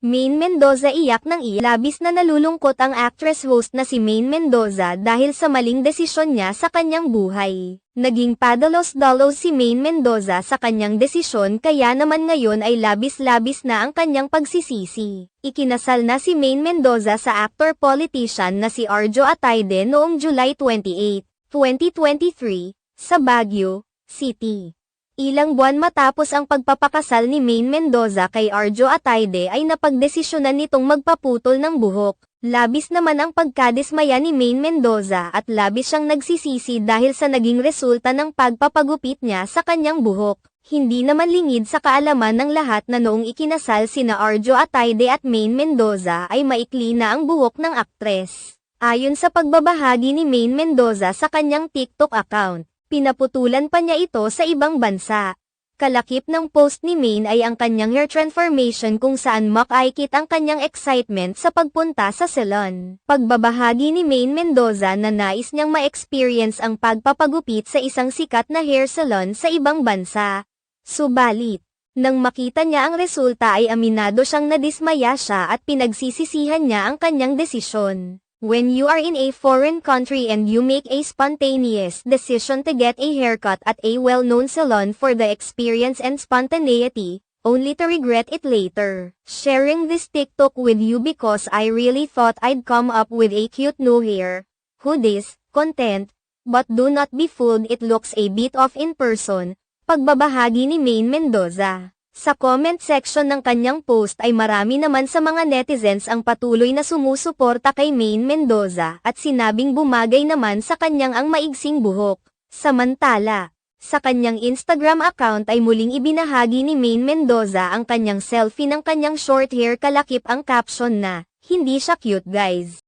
Maine Mendoza iyak ng iyak. Labis na nalulungkot ang actress-host na si Maine Mendoza dahil sa maling desisyon niya sa kanyang buhay. Naging padalos-dalos si Maine Mendoza sa kanyang desisyon kaya naman ngayon ay labis-labis na ang kanyang pagsisisi. Ikinasal na si Maine Mendoza sa actor-politician na si Arjo Atayde noong July 28, 2023, sa Baguio City. Ilang buwan matapos ang pagpapakasal ni Maine Mendoza kay Arjo Atayde ay napagdesisyonan nitong magpaputol ng buhok. Labis naman ang pagkadismaya ni Maine Mendoza at labis siyang nagsisisi dahil sa naging resulta ng pagpapagupit niya sa kanyang buhok. Hindi naman lingid sa kaalaman ng lahat na noong ikinasal sina Arjo Atayde at Maine Mendoza ay maikli na ang buhok ng aktres. Ayon sa pagbabahagi ni Maine Mendoza sa kanyang TikTok account, pinaputulan pa niya ito sa ibang bansa. Kalakip ng post ni Maine ay ang kanyang hair transformation kung saan makaikit ang kanyang excitement sa pagpunta sa salon. Pagbabahagi ni Maine Mendoza na nais niyang ma-experience ang pagpapagupit sa isang sikat na hair salon sa ibang bansa. Subalit, nang makita niya ang resulta ay aminado siyang nadismaya siya at pinagsisisihan niya ang kanyang desisyon. When you are in a foreign country and you make a spontaneous decision to get a haircut at a well-known salon for the experience and spontaneity, only to regret it later. Sharing this TikTok with you because I really thought I'd come up with a cute new hair. Hoodies, content, but do not be fooled, it looks a bit off in person. Pagbabahagi ni Maine Mendoza. Sa comment section ng kanyang post ay marami naman sa mga netizens ang patuloy na sumusuporta kay Maine Mendoza at sinabing bumagay naman sa kanyang ang maigsing buhok. Samantala, sa kanyang Instagram account ay muling ibinahagi ni Maine Mendoza ang kanyang selfie ng kanyang short hair kalakip ang caption na, "Hindi siya cute guys."